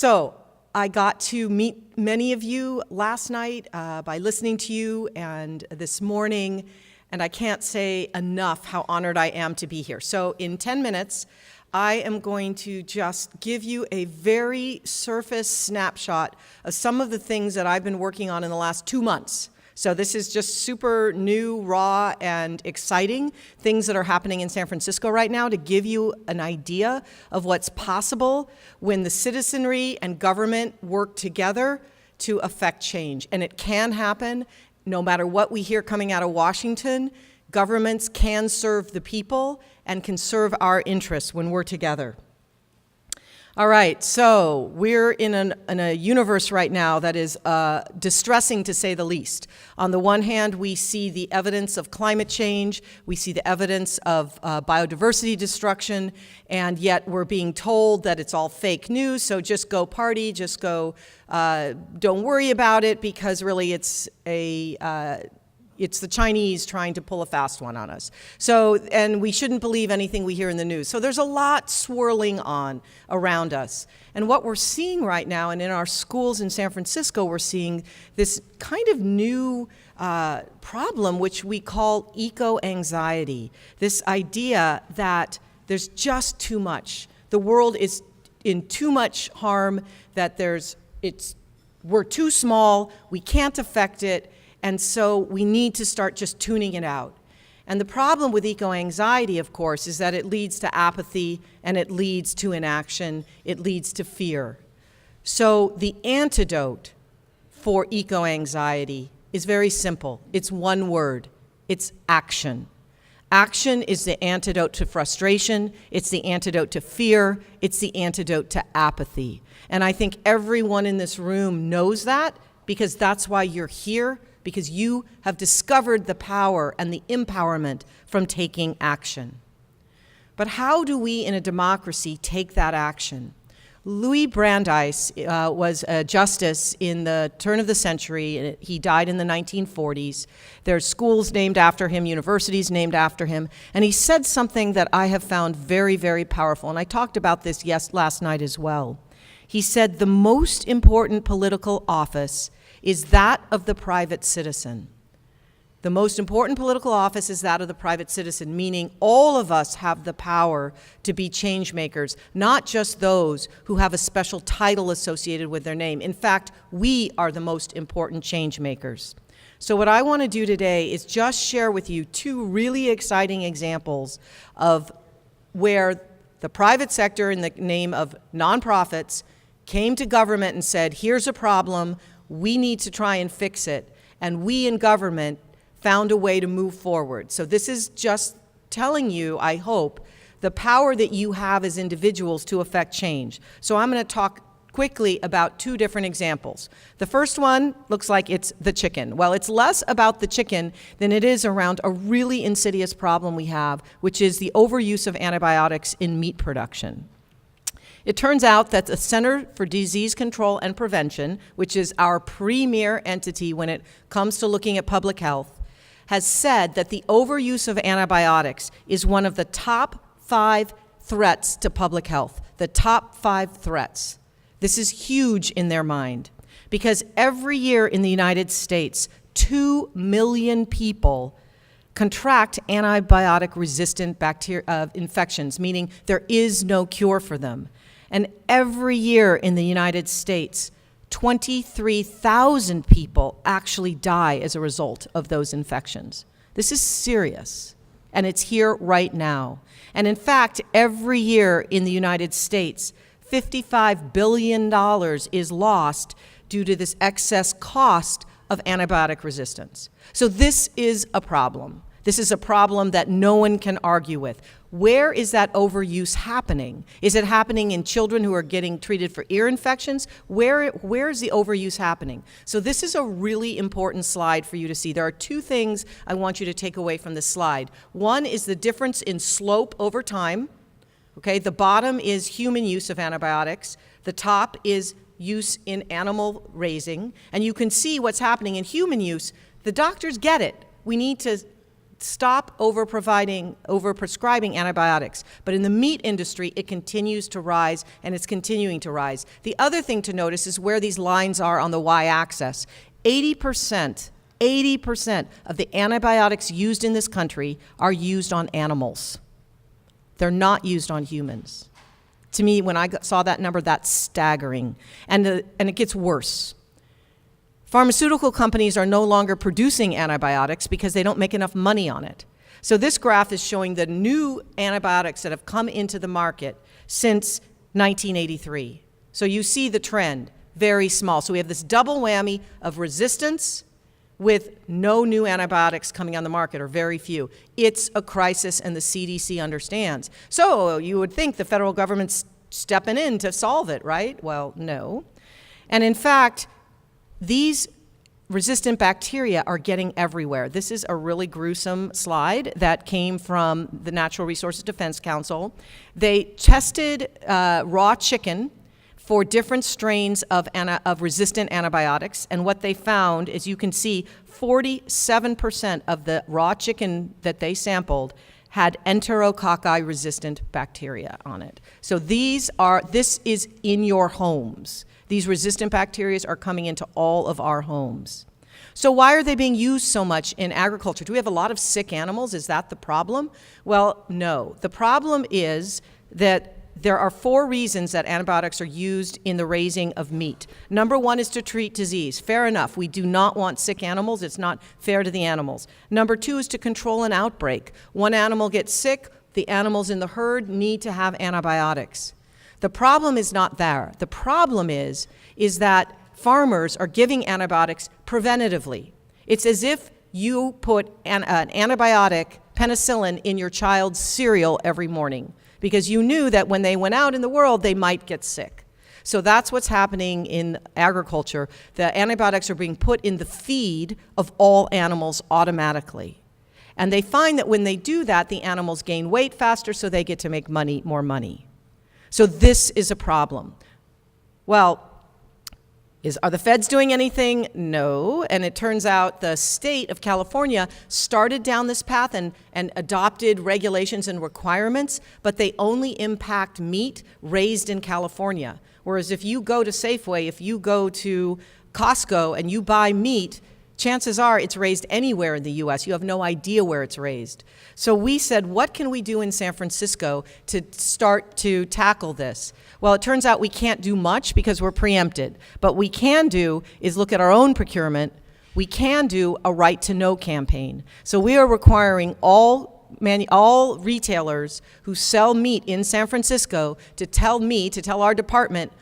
So I got to meet many of you last night by listening to you and this morning, and I can't say enough how honored I am to be here. So in 10 minutes, I am going to just give you a very surface snapshot of some of the things that I've been working on in the last 2 months. So this is just super new, raw, and exciting things that are happening in San Francisco right now to give you an idea of what's possible when the citizenry and government work together to affect change. And it can happen no matter what we hear coming out of Washington. Governments can serve the people and can serve our interests when we're together. All right, so we're in a universe right now that is distressing, to say the least. On the one hand, we see the evidence of climate change, we see the evidence of biodiversity destruction, and yet we're being told that it's all fake news, so just go party, just go, don't worry about it, because really it's the Chinese trying to pull a fast one on us. So, and we shouldn't believe anything we hear in the news. So there's a lot swirling on around us. And what we're seeing right now, and in our schools in San Francisco, we're seeing this kind of new problem, which we call eco-anxiety. This idea that there's just too much. The world is in too much harm, that we're too small, we can't affect it, and so we need to start just tuning it out. And the problem with eco-anxiety, of course, is that it leads to apathy, and it leads to inaction, it leads to fear. So the antidote for eco-anxiety is very simple. It's one word. It's action. Action is the antidote to frustration, it's the antidote to fear, it's the antidote to apathy. And I think everyone in this room knows that, because that's why you're here, because you have discovered the power and the empowerment from taking action. But how do we in a democracy take that action? Louis Brandeis was a justice in the turn of the century. He died in the 1940s. There's schools named after him, universities named after him, and he said something that I have found very, very powerful, and I talked about this last night as well. He said, the most important political office is that of the private citizen. The most important political office is that of the private citizen, meaning all of us have the power to be change makers, not just those who have a special title associated with their name. In fact, we are the most important change makers. So what I want to do today is just share with you 2 really exciting examples of where the private sector, in the name of nonprofits, came to government and said, here's a problem, we need to try and fix it, and we in government found a way to move forward. So this is just telling you, I hope, the power that you have as individuals to affect change. So I'm going to talk quickly about 2 different examples. The first one looks like it's the chicken. Well, it's less about the chicken than it is around a really insidious problem we have, which is the overuse of antibiotics in meat production. It turns out that the Center for Disease Control and Prevention, which is our premier entity when it comes to looking at public health, has said that the overuse of antibiotics is one of the top 5 threats to public health, the top 5 threats. This is huge in their mind, because every year in the United States, 2 million people contract antibiotic-resistant infections, meaning there is no cure for them. And every year in the United States, 23,000 people actually die as a result of those infections. This is serious, and it's here right now. And in fact, every year in the United States, $55 billion is lost due to this excess cost of antibiotic resistance. So this is a problem. This is a problem that no one can argue with. Where is that overuse happening? Is it happening in children who are getting treated for ear infections? Where is the overuse happening? So this is a really important slide for you to see. There are 2 things I want you to take away from this slide. One is the difference in slope over time. Okay, the bottom is human use of antibiotics. The top is use in animal raising. And you can see what's happening in human use. The doctors get it. We need to stop overprescribing antibiotics. But in the meat industry, it continues to rise, and it's continuing to rise. The other thing to notice is where these lines are on the y-axis. 80% of the antibiotics used in this country are used on animals. They're not used on humans. To me, when I saw that number, that's staggering. And it gets worse. Pharmaceutical companies are no longer producing antibiotics because they don't make enough money on it. So this graph is showing the new antibiotics that have come into the market since 1983. So you see the trend, very small. So we have this double whammy of resistance with no new antibiotics coming on the market, or very few. It's a crisis, and the CDC understands. So you would think the federal government's stepping in to solve it, right? Well, no. And in fact, these resistant bacteria are getting everywhere. This is a really gruesome slide that came from the Natural Resources Defense Council. They tested raw chicken for different strains of resistant antibiotics, and what they found, as you can see, 47% of the raw chicken that they sampled had enterococci-resistant bacteria on it. So this is in your homes. These resistant bacteria are coming into all of our homes. So why are they being used so much in agriculture? Do we have a lot of sick animals? Is that the problem? Well, no. The problem is that there are 4 reasons that antibiotics are used in the raising of meat. Number 1 is to treat disease. Fair enough. We do not want sick animals. It's not fair to the animals. Number 2 is to control an outbreak. One animal gets sick, the animals in the herd need to have antibiotics. The problem is not there. The problem is that farmers are giving antibiotics preventatively. It's as if you put an antibiotic, penicillin, in your child's cereal every morning because you knew that when they went out in the world, they might get sick. So that's what's happening in agriculture. The antibiotics are being put in the feed of all animals automatically. And they find that when they do that, the animals gain weight faster, so they get to make more money. So this is a problem. Well, are the feds doing anything? No. And it turns out the state of California started down this path and adopted regulations and requirements, but they only impact meat raised in California. Whereas if you go to Safeway, if you go to Costco and you buy meat, chances are it's raised anywhere in the U.S. You have no idea where it's raised. So we said, what can we do in San Francisco to start to tackle this? Well, it turns out we can't do much because we're preempted. But we can do is look at our own procurement. We can do a right-to-know campaign. So we are requiring all retailers who sell meat in San Francisco to tell our department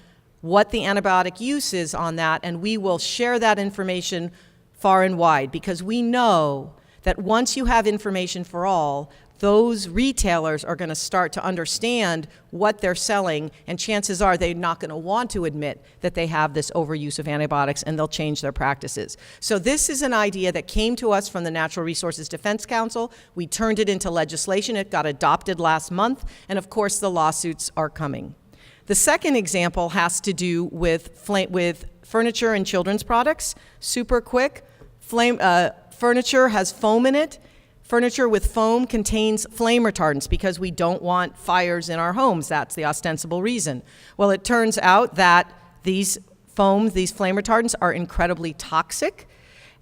what the antibiotic use is on that, and we will share that information far and wide, because we know that once you have information for all, those retailers are going to start to understand what they're selling, and chances are they're not going to want to admit that they have this overuse of antibiotics, and they'll change their practices. So this is an idea that came to us from the Natural Resources Defense Council. We turned it into legislation. It got adopted last month, and of course the lawsuits are coming. The second example has to do with furniture and children's products. Super quick. Furniture has foam in it. Furniture with foam contains flame retardants because we don't want fires in our homes. That's the ostensible reason. Well, it turns out that these flame retardants are incredibly toxic.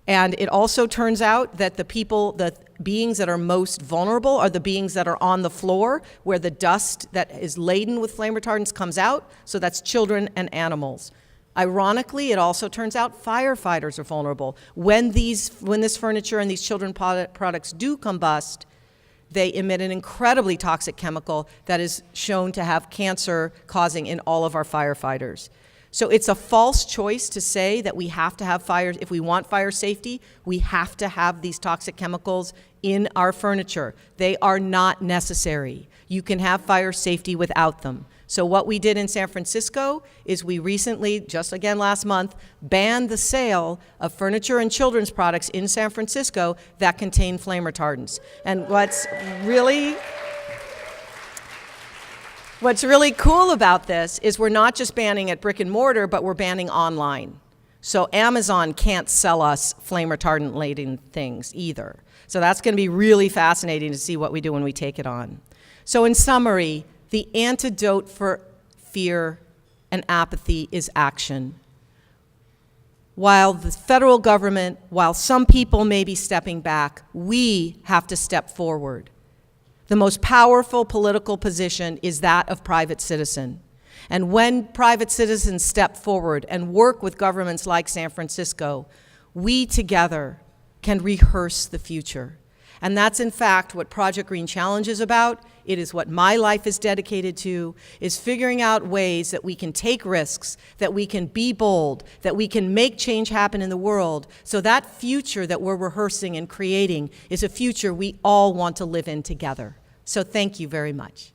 And it also turns out that the beings that are most vulnerable are the beings that are on the floor where the dust that is laden with flame retardants comes out. So that's children and animals. Ironically, it also turns out firefighters are vulnerable. When this furniture and these children products do combust, they emit an incredibly toxic chemical that is shown to have cancer causing in all of our firefighters. So it's a false choice to say that we have to have fires. If we want fire safety, we have to have these toxic chemicals in our furniture. They are not necessary. You can have fire safety without them. So what we did in San Francisco is we recently, just again last month, banned the sale of furniture and children's products in San Francisco that contain flame retardants. And what's really cool about this is we're not just banning at brick and mortar, but we're banning online. So Amazon can't sell us flame retardant-laden things either. So that's going to be really fascinating to see what we do when we take it on. So in summary, the antidote for fear and apathy is action. While the federal government, while some people may be stepping back, we have to step forward. The most powerful political position is that of private citizen. And when private citizens step forward and work with governments like San Francisco, we together can rehearse the future. And that's in fact what Project Green Challenge is about. It is what my life is dedicated to, is figuring out ways that we can take risks, that we can be bold, that we can make change happen in the world, so that future that we're rehearsing and creating is a future we all want to live in together. So thank you very much.